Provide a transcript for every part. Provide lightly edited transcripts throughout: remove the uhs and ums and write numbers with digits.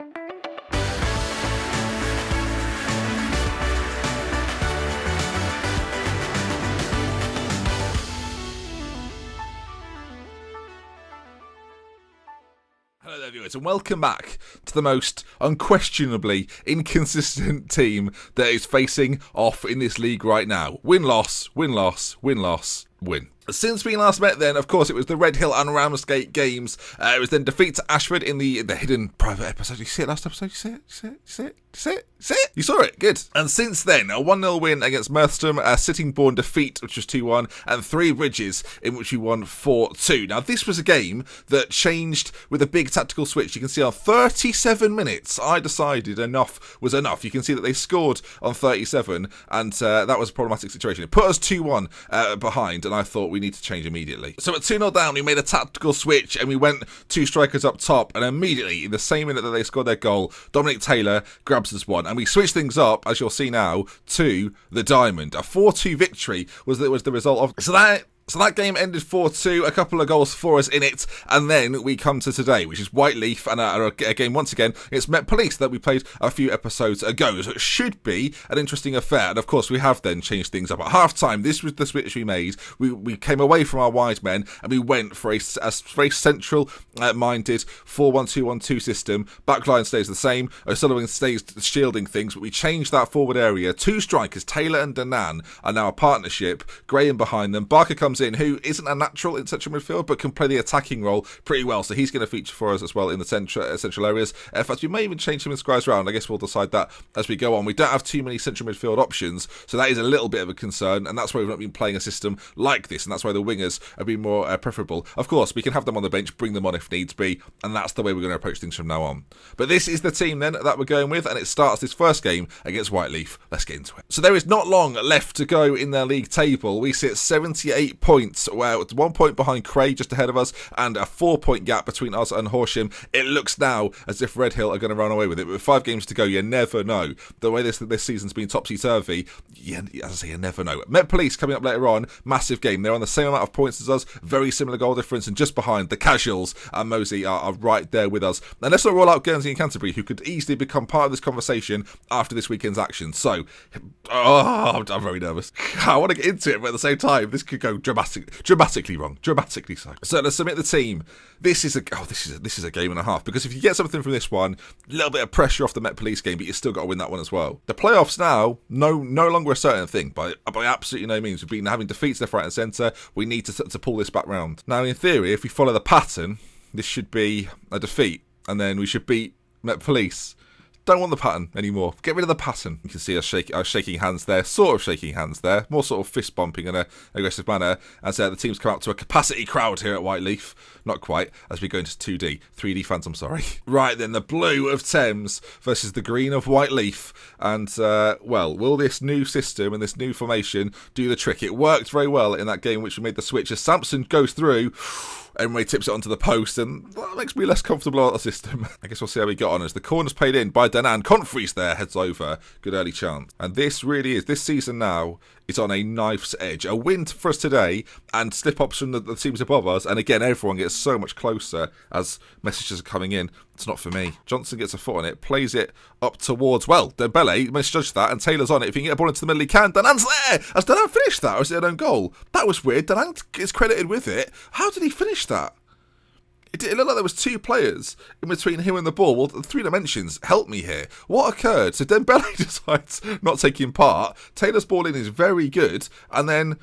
Hello there, viewers, and welcome back to the most unquestionably inconsistent team that is facing off in this league right now. Win-loss, win-loss, win-loss, win. Since we last met then, of course, it was the Red Hill and Ramsgate games. It was then defeat to Ashford in the hidden private episode. You see it last episode? You see it? You saw it? Good. And since then, a 1-0 win against Merthstrom, a Sittingbourne defeat, which was 2-1, and 3 Bridges, in which we won 4-2. Now, this was a game that changed with a big tactical switch. You can see on 37 minutes, I decided enough was enough. You can see that they scored on 37, and that was a problematic situation. It put us 2-1 behind, and I thought we need to change immediately. So at 2-0 down, we made a tactical switch, and we went 2 strikers up top, and immediately, in the same minute that they scored their goal, Dominic Taylor grabs us one, and we switched things up, as you'll see now, to the Diamond. A 4-2 victory was the result of... So that game ended 4-2, a couple of goals for us in it, and then we come to today, which is Whiteleaf, and a game, once again, it's Met Police that we played a few episodes ago, so it should be an interesting affair, and of course we have then changed things up. At half-time, this was the switch we made. We came away from our wide men, and we went for a very central-minded 4-1-2-1-2 system. Backline stays the same, O'Sullivan stays shielding things, but we changed that forward area. 2 strikers, Taylor and Danan, are now a partnership. Graham behind them. Barker comes in, who isn't a natural in central midfield, but can play the attacking role pretty well, so he's going to feature for us as well in the central areas. In fact, we may even change him in Squires round. I guess we'll decide that as we go on. We don't have too many central midfield options, so that is a little bit of a concern, and that's why we've not been playing a system like this, and that's why the wingers have been more preferable. Of course, we can have them on the bench, bring them on if needs be, and that's the way we're going to approach things from now on. But this is the team then that we're going with, and it starts this first game against Whiteleaf. Let's get into it. So there is not long left to go in their league table. We sit 78 points, well, it's 1 point behind Cray just ahead of us, and a 4-point gap between us and Horsham. It looks now as if Red Hill are going to run away with it, but with 5 games to go, you never know. The way this season's been topsy-turvy, as I say, you never know. Met Police coming up later on, massive game. They're on the same amount of points as us, very similar goal difference, and just behind, the Casuals and Mosey are right there with us. And let's not roll out Guernsey and Canterbury, who could easily become part of this conversation after this weekend's action. So, I'm very nervous. I want to get into it, but at the same time, this could go dramatically wrong, dramatically so. So let's submit the team. This is a game and a half, because if you get something from this one, a little bit of pressure off the Met Police game, but you still got to win that one as well. The playoffs now, no longer a certain thing, by absolutely no means. We've been having defeats left, right and centre. We need to pull this back round. Now, in theory, if we follow the pattern, this should be a defeat, and then we should beat Met Police. Don't want the pattern anymore. Get rid of the pattern. You can see us shaking hands there, sort of shaking hands there, more sort of fist bumping in an aggressive manner, as the team's come out to a capacity crowd here at Whiteleaf. Not quite, as we go into 2D. 3D fans, I'm sorry. Right then, the blue of Thames versus the green of Whiteleaf. And, well, will this new system and this new formation do the trick? It worked very well in that game in which we made the switch. As Sampson goes through, Emre tips it onto the post, and that makes me less comfortable about the system. I guess we'll see how we get on as the corner's played in by Danan. Confreys there, heads over. Good early chance. And this really is, this season now, is on a knife's edge. A win for us today, and slip-ups from the teams above us, and again, everyone gets so much closer as messages are coming in. It's not for me. Johnson gets a foot on it, plays it up towards, well, Dembele misjudged that, and Taylor's on it. If he can get a ball into the middle, he can. Danan's there! Has Danan finished that, or is it an own goal? That was weird. Danan is credited with it. How did he finish that? It looked like there was 2 players in between him and the ball. Well, the 3 dimensions, help me here. What occurred? So Dembele decides not taking part. Taylor's ball in is very good, and then...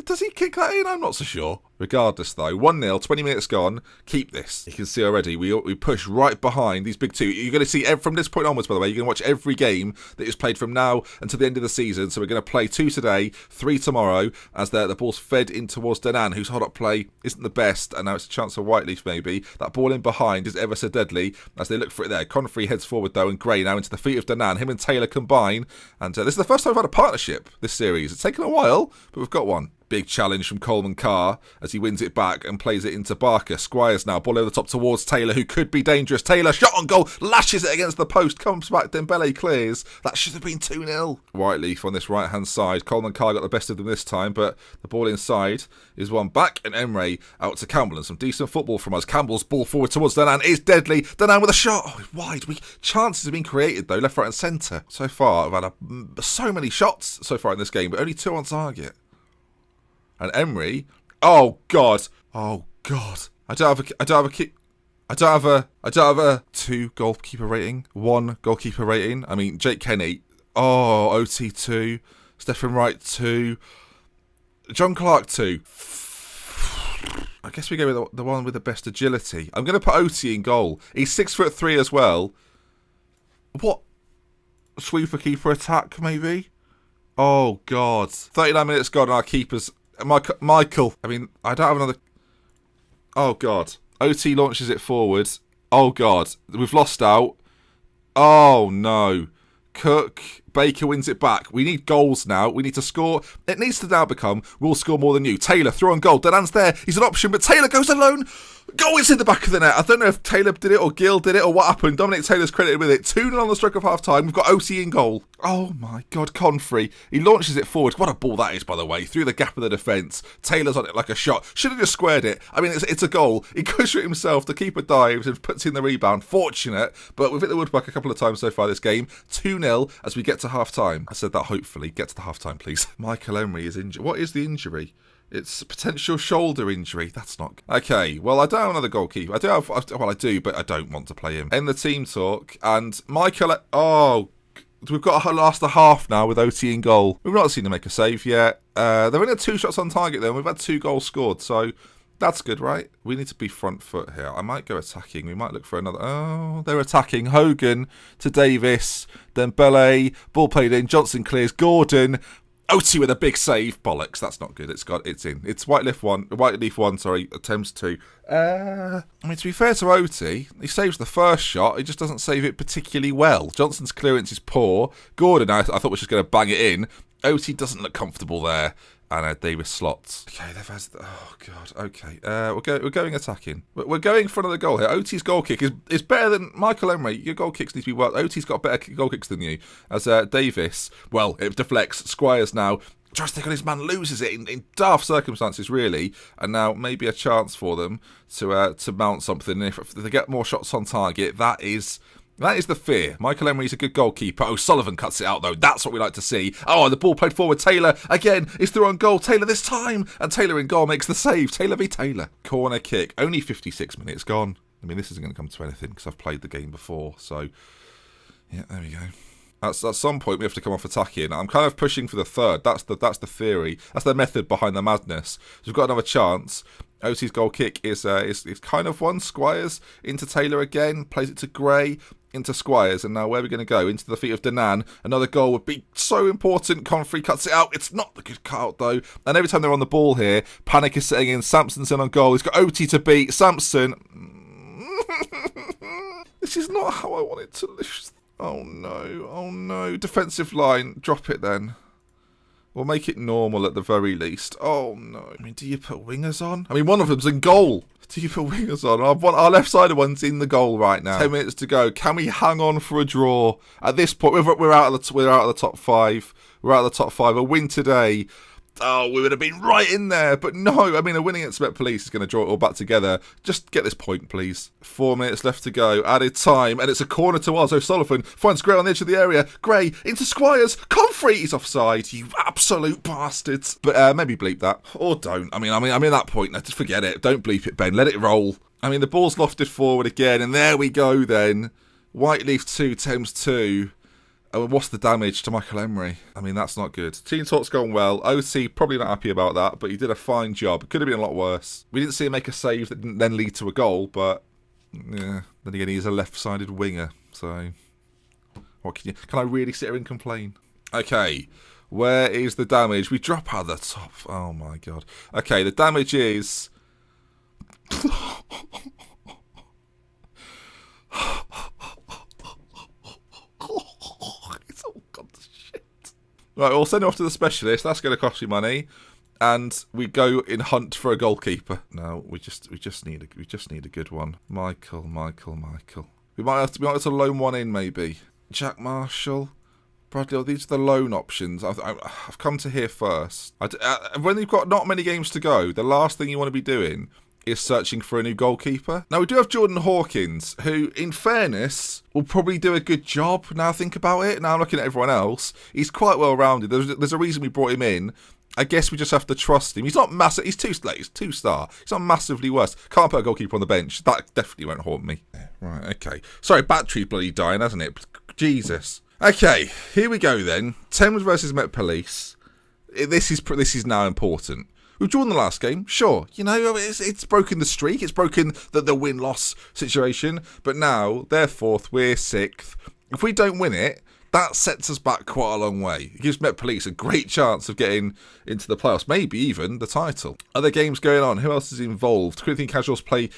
does he kick that in? I'm not so sure. Regardless, though, 1-0, 20 minutes gone. Keep this. You can see already, we push right behind these big 2. You're going to see, from this point onwards, by the way, you're going to watch every game that is played from now until the end of the season. So we're going to play 2 today, 3 tomorrow, as the ball's fed in towards Danan, whose hold-up play isn't the best, and now it's a chance for Whiteleaf, maybe. That ball in behind is ever so deadly, as they look for it there. Confrey heads forward, though, and Gray now into the feet of Danan. Him and Taylor combine, and this is the first time we've had a partnership this series. It's taken a while, but we've got one. Big challenge from Coleman Carr, as he wins it back and plays it into Barker. Squires now, ball over the top towards Taylor, who could be dangerous. Taylor, shot on goal, lashes it against the post, comes back, Dembele clears. That should have been 2-0. Whiteleaf on this right-hand side. Coleman Carr got the best of them this time, but the ball inside is one back, and Emre out to Campbell, and some decent football from us. Campbell's ball forward towards Danan is deadly. Danan with a shot. Oh, wide. Chances have been created, though, left, right and centre. So far, I've had so many shots so far in this game, but only 2 on target. And Emery, oh god, I don't have a 2 goalkeeper rating, 1 goalkeeper rating. I mean, Jake Kenny, OT 2, Stephen Wright 2, John Clark 2. I guess we go with the one with the best agility. I'm going to put OT in goal. He's 6'3" as well. What? Sweeper keeper attack, maybe? Oh, God. 39 minutes gone and our keeper's... Michael. I mean, I don't have another... Oh, God. OT launches it forward. Oh, God. We've lost out. Oh, no. Cook. Baker wins it back. We need goals now. We need to score. It needs to now become, we'll score more than you. Taylor, throw on goal. Danan's there. He's an option, but Taylor goes alone. Goal is in the back of the net. I don't know if Taylor did it or Gill did it or what happened. Dominic Taylor's credited with it. 2-0 on the stroke of half time. We've got OT in goal. Oh my God, Confrey. He launches it forward. What a ball that is, by the way. Through the gap of the defence. Taylor's on it like a shot. Should have just squared it. I mean, it's a goal. He goes for it himself. The keeper dives and puts in the rebound. Fortunate, but we've hit the woodwork a couple of times so far this game. 2-0 as we get to half time. I said that hopefully. Get to the half time, please. Michael Emery is injured. What is the injury? It's a potential shoulder injury. That's not... Okay, well, I don't have another goalkeeper. I do, but I don't want to play him. End the team talk, and Michael... Oh, we've got to last a half now with OT in goal. We've not seen him make a save yet. They've only had 2 shots on target, though, and we've had 2 goals scored, so that's good, right? We need to be front foot here. I might go attacking. We might look for another... Oh, they're attacking. Hogan to Davis, then Dembele, ball played in, Johnson clears, Gordon... OT with a big save. Bollocks. That's not good. It's in. It's Whiteleaf 1, sorry, Thames 2. I mean, to be fair to OT, he saves the first shot. He just doesn't save it particularly well. Johnson's clearance is poor. Gordon, I thought was just going to bang it in. OT doesn't look comfortable there. And Davis slots. Okay, they've had... Oh, God. Okay. We're going attacking. We're going for another goal here. OT's goal kick is better than... Michael Emery, your goal kicks need to be well. OT's got better goal kicks than you. As Davis, well, it deflects. Squires now tries to take on his man, loses it in daft circumstances, really. And now maybe a chance for them to mount something. And if they get more shots on target, that is the fear. Michael Emery's a good goalkeeper. O'Sullivan cuts it out, though. That's what we like to see. Oh, the ball played forward. Taylor, again, is through on goal. Taylor this time. And Taylor in goal makes the save. Taylor v. Taylor. Corner kick. Only 56 minutes gone. I mean, this isn't going to come to anything because I've played the game before. So, yeah, there we go. At some point, we have to come off attacking. I'm kind of pushing for the third. That's the theory. That's the method behind the madness. So we've got another chance. OT's goal kick is kind of one. Squires into Taylor again. Plays it to Gray. Into Squires, and now where are we going to go? Into the feet of Danan. Another goal would be so important. Confrey cuts it out. It's not the good cut out, though. And every time they're on the ball here, panic is setting in. Sampson's in on goal. He's got OT to beat. Sampson. This is not how I wanted to lose. Oh, no. Oh, no. Defensive line. Drop it, then. We'll make it normal at the very least. Oh, no. I mean, do you put wingers on? I mean, one of them's in goal. Do you put wingers on? Our left-sided one's in the goal right now. 10 minutes to go. Can we hang on for a draw? At this point, we're out of the top 5. We're out of the top 5. A win today. Oh, we would have been right in there. But no, I mean, a winning at Met Police is going to draw it all back together. Just get this point, please. 4 minutes left to go. Added time. And it's a corner to us. O'Sullivan finds Gray on the edge of the area. Gray into Squires. Confrey is offside. You absolute bastards. But maybe bleep that. Or don't. I mean, at that point, no, just forget it. Don't bleep it, Ben. Let it roll. I mean, the ball's lofted forward again. And there we go then. Whiteleaf 2, Thames 2. Oh, what's the damage to Michael Emery? I mean, that's not good. Team talk's gone well. OT, probably not happy about that, but he did a fine job. It could have been a lot worse. We didn't see him make a save that didn't then lead to a goal, but yeah. Then again, he's a left-sided winger, so what can I really sit here and complain? Okay, where is the damage? We drop out of the top. Oh my God. Okay, the damage is... Right, we'll send it off to the specialist. That's going to cost you money. and we go in hunt for a goalkeeper. No, we just need a good one. Michael. We might have to loan one in, maybe. Jack Marshall, Bradley. These are the loan options. I've come to here first. When you've got not many games to go, the last thing you want to be doing is searching for a new goalkeeper. Now, we do have Jordan Hawkins, who, in fairness, will probably do a good job. Now I think about it. Now I'm looking at everyone else. He's quite well-rounded. There's a reason we brought him in. I guess we just have to trust him. He's not massive. He's two-star. He's not massively worse. Can't put a goalkeeper on the bench. That definitely won't haunt me. Yeah, right, okay. Sorry, battery's bloody dying, hasn't it? Jesus. Okay, here we go then. Thames versus Met Police. This is now important. We've drawn the last game, sure. You know, it's broken the streak. It's broken the win-loss situation. But now, they're fourth, we're sixth. If we don't win it, that sets us back quite a long way. It gives Met Police a great chance of getting into the playoffs, maybe even the title. Other games going on. Who else is involved? Corinthian Casuals play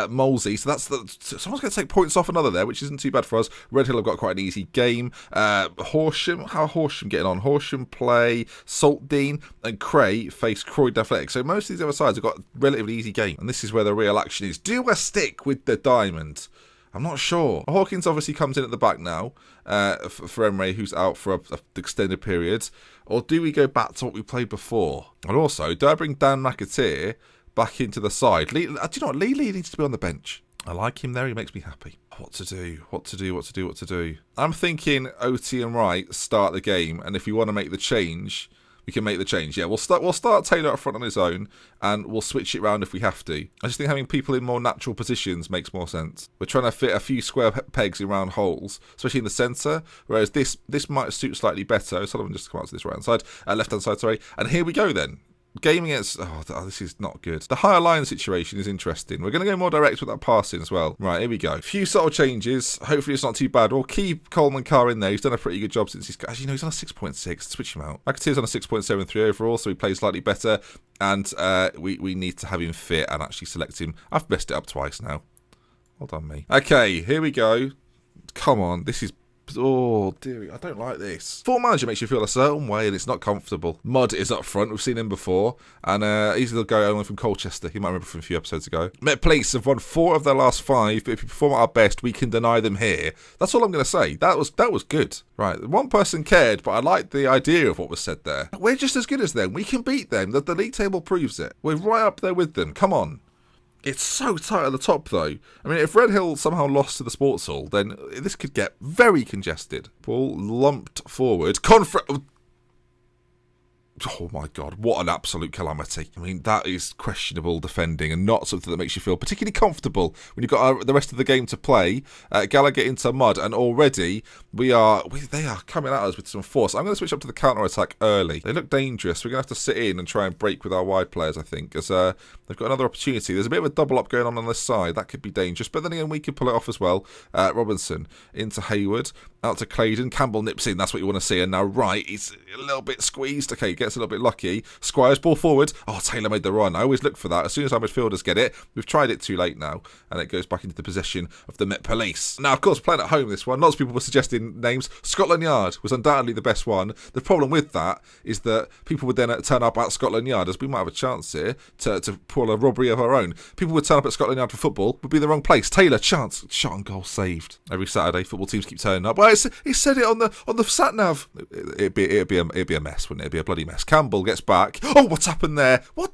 Molesey, so someone's going to take points off another there, which isn't too bad for us. Red Hill have got quite an easy game. Horsham, how are Horsham getting on? Horsham play Saltdean, and Cray face Croydon Athletic. So most of these other sides have got a relatively easy game, and this is where the real action is. Do I stick with the diamond? I'm not sure. Hawkins obviously comes in at the back now for Emre, who's out for an extended period. Or do we go back to what we played before? And also, do I bring Dan McAteer back into the side? Do you know what? Lee needs to be on the bench. I like him there. He makes me happy. What to do? I'm thinking OT and Wright start the game. And if you want to make the change, we can make the change. Yeah, we'll start Taylor up front on his own, and we'll switch it around if we have to. I just think having people in more natural positions makes more sense. We're trying to fit a few square pegs in round holes, especially in the centre, whereas this might suit slightly better. Sullivan just come out to this right-hand side, left-hand side, sorry. And here we go then. Game against... Oh, this is not good. The higher line situation is interesting. We're going to go more direct with that passing as well. Right, here we go. A few subtle changes. Hopefully it's not too bad. We'll keep Coleman Carr in there. He's done a pretty good job since he's... As you know, he's on a 6.6. Switch him out. McAteer's on a 6.73 overall, so he plays slightly better. And we need to have him fit and actually select him. I've messed it up twice now. Well done, me. Okay, here we go. Come on. This is... Oh, dearie, I don't like this. Full manager makes you feel a certain way and it's not comfortable. Mudd is up front. We've seen him before. And he's the guy only from Colchester. You might remember from a few episodes ago. Met Police have won 4 of their last 5, but if we perform at our best, we can deny them here. That's all I'm going to say. That was good. Right, one person cared, but I liked the idea of what was said there. We're just as good as them. We can beat them. The league table proves it. We're right up there with them. Come on. It's so tight at the top, though. I mean, if Red Hill somehow lost to the Sports Hall, then this could get very congested. Ball lumped forward. Oh my God, what an absolute calamity. I mean, that is questionable defending and not something that makes you feel particularly comfortable when you've got the rest of the game to play. Gallagher into Mudd, and already they are coming at us with some force. I'm going to switch up to the counter-attack early. They look dangerous. We're going to have to sit in and try and break with our wide players, I think, as they've got another opportunity. There's a bit of a double-up going on this side. That could be dangerous, but then again, we could pull it off as well. Robinson into Hayward, out to Claydon. Campbell nips in. That's what you want to see. And now Wright, he's a little bit squeezed. Okay, gets a little bit lucky. Squires, ball forward. Oh, Taylor made the run. I always look for that. As soon as our midfielders get it, we've tried it too late now, and it goes back into the possession of the Met Police. Now, of course, playing at home this one, lots of people were suggesting names. Scotland Yard was undoubtedly the best one. The problem with that is that people would then turn up at Scotland Yard, as we might have a chance here to pull a robbery of our own. People would turn up at Scotland Yard for football, would be in the wrong place. Taylor, chance, shot on goal, saved. Every Saturday, football teams keep turning up. Well, he said it on the sat nav. It'd be a mess, wouldn't it? It'd be a bloody mess. Campbell gets back. Oh, what's happened there? What's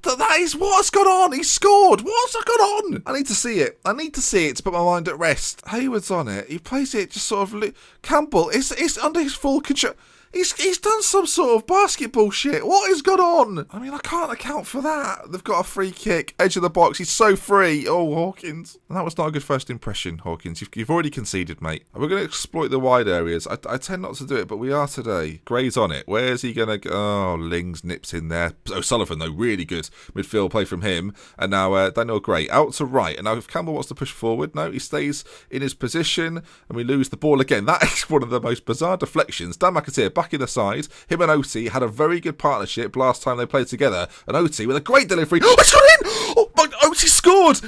gone on? He scored. What's gone on? I need to see it to put my mind at rest. Hayward's on it. He plays it just sort of... Campbell, it's under his full control. He's done some sort of basketball shit. What has gone on? I mean, I can't account for that. They've got a free kick, edge of the box. He's so free. Oh, Hawkins. And that was not a good first impression, Hawkins. You've already conceded, mate. We're going to exploit the wide areas. I tend not to do it, but we are today. Gray's on it. Where's he going to go? Oh, Lings nips in there. O'Sullivan, though, really good midfield play from him. And now Daniel Gray out to right. And now if Campbell wants to push forward, no, he stays in his position. And we lose the ball again. That is one of the most bizarre deflections. Dan McAteer back in the side. Him and Oti had a very good partnership last time they played together. And Oti with a great delivery. Oh, it's gone in! Oh, but Oti scored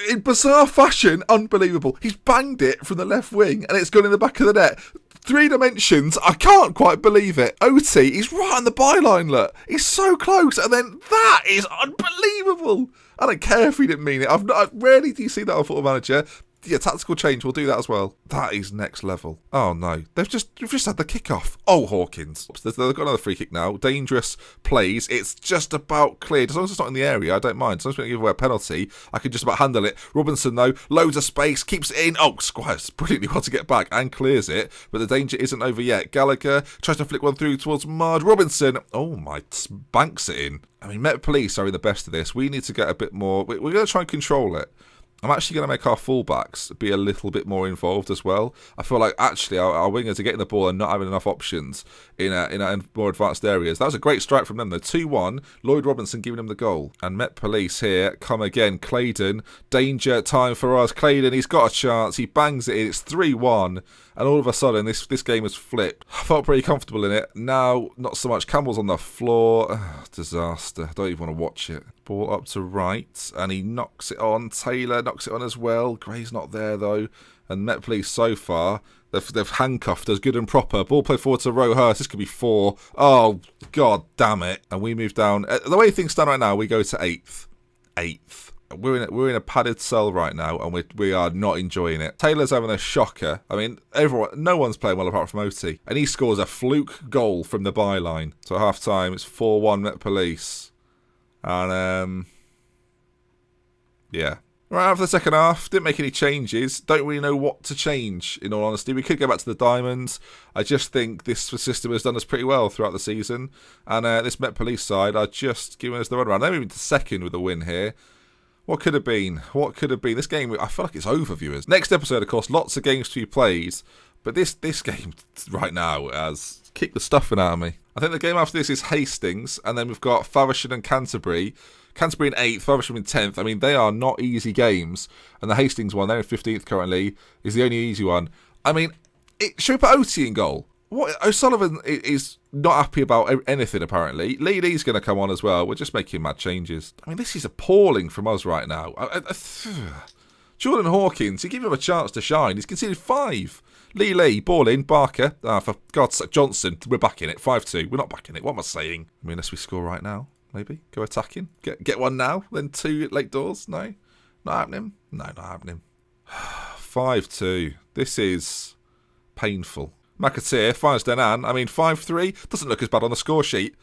in bizarre fashion. Unbelievable. He's banged it from the left wing and it's gone in the back of the net. 3 dimensions. I can't quite believe it. OT, he's right on the byline, look. He's so close. And then that is unbelievable. I don't care if he didn't mean it. Rarely do you see that on Football Manager. Yeah, tactical change, we'll do that as well. That is next level. Oh no, we've just had the kickoff. Oh, Hawkins. They've got another free kick now. Dangerous plays. It's just about cleared. As long as it's not in the area, I don't mind. As long as we don't give away a penalty, I can just about handle it. Robinson though, loads of space, keeps it in. Oh, Squires brilliantly well to get back and clears it, but the danger isn't over yet. Gallagher tries to flick one through towards Mard. Robinson, oh my, banks it in. I mean, Met Police are in the best of this. We need to get a bit more. We're going to try and control it. I'm actually going to make our fullbacks be a little bit more involved as well. I feel like actually our wingers are getting the ball and not having enough options in more advanced areas. That was a great strike from them though. 2-1, Lloyd Robinson giving them the goal. And Met Police here come again. Claydon, danger time for us. Claydon, he's got a chance. He bangs it in. It's 3-1. And all of a sudden, this game has flipped. I felt pretty comfortable in it. Now, not so much. Campbell's on the floor. Disaster. I don't even want to watch it. Ball up to right. And he knocks it on. Taylor knocks it on as well. Gray's not there, though. And Met Police so far, they've handcuffed us good and proper. Ball play forward to Rohurst. This could be 4. Oh, God damn it. And we move down. The way things stand right now, we go to 8th. 8th. We're in a padded cell right now, and we are not enjoying it. Taylor's having a shocker. I mean, no one's playing well apart from OT, and he scores a fluke goal from the byline. So at half time, it's 4-1 Met Police, and yeah. Right after the second half, didn't make any changes. Don't really know what to change, in all honesty. We could go back to the Diamonds. I just think this system has done us pretty well throughout the season, and this Met Police side are just giving us the runaround. They're moving to second with a win here. What could have been? What could have been? This game, I feel like it's over, viewers. Next episode, of course, lots of games to be played. But this game right now has kicked the stuffing out of me. I think the game after this is Hastings. And then we've got Faversham and Canterbury. Canterbury in 8th, Faversham in 10th. I mean, they are not easy games. And the Hastings one, they're in 15th currently, is the only easy one. I mean, should we put OT in goal? O'Sullivan is not happy about anything, apparently. Lee's going to come on as well. We're just making mad changes. I mean, this is appalling from us right now. Jordan Hawkins, you give him a chance to shine. He's conceded 5. Lee, ball in. Barker. For God's sake, Johnson. We're back in it. 5-2. We're not back in it. What am I saying? I mean, unless we score right now, maybe. Go attacking. Get one now, then 2 late doors. No? Not happening? No, not happening. 5-2. This is painful. McAteer finds Denan. I mean, 5-3 doesn't look as bad on the score sheet.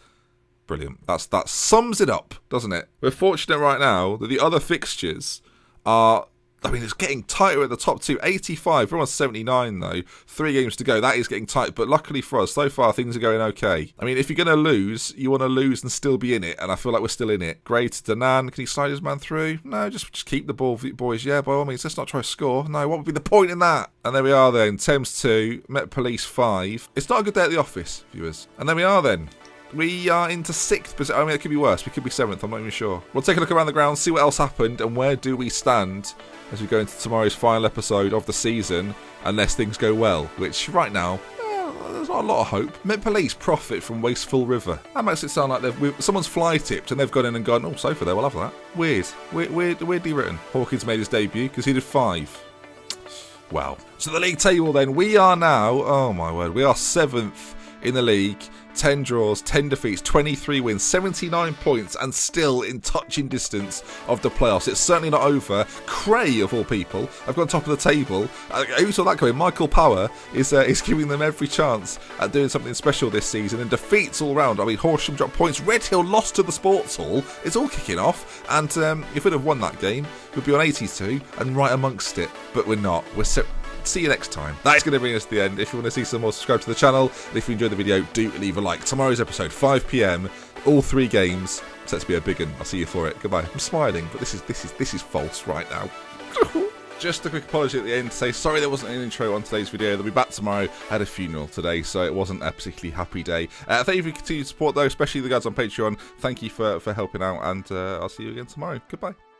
Brilliant. That sums it up, doesn't it? We're fortunate right now that the other fixtures are... I mean, it's getting tighter at the top 2. 85, we're on 79 though. 3 games to go. That is getting tight, but luckily for us, so far things are going okay. I mean, if you're going to lose, you want to lose and still be in it, and I feel like we're still in it. Gray to Denan. Can he slide his man through? No, just keep the ball, boys. Yeah, by all means, let's not try to score. No, what would be the point in that? And there we are then. Thames 2, Met Police 5. It's not a good day at the office, viewers. And there we are then. We are into 6th position. I mean, it could be worse. We could be 7th. I'm not even sure. We'll take a look around the ground, see what else happened, and where do we stand as we go into tomorrow's final episode of the season, unless things go well, which right now, there's not a lot of hope. Met Police profit from Wasteful River. That makes it sound like someone's fly tipped and they've gone in and gone, oh, sofa there, we'll have that. Weirdly written. Hawkins made his debut because he did 5. Wow. So the league table then, we are now, oh my word, we are 7th in the league. 10 draws, 10 defeats, 23 wins, 79 points, and still in touching distance of the playoffs. It's certainly not over. Cray, of all people, have gone top of the table. Who saw that coming? Michael Power is giving them every chance at doing something special this season, and defeats all round. I mean, Horsham dropped points. Redhill lost to the Sports Hall. It's all kicking off, and if we'd have won that game, we'd be on 82 and right amongst it. But we're not. See you next time. That's going to bring us to the end. If you want to see some more, subscribe to the channel. And if you enjoyed the video, do leave a like. Tomorrow's episode, 5 PM, all 3 games. Set to be a big one. I'll see you for it. Goodbye. I'm smiling, but this is false right now. Just a quick apology at the end to say sorry there wasn't an intro on today's video. They'll be back tomorrow. I had a funeral today, so it wasn't a particularly happy day. Thank you for your continued support, though, especially the guys on Patreon. Thank you for helping out, and I'll see you again tomorrow. Goodbye.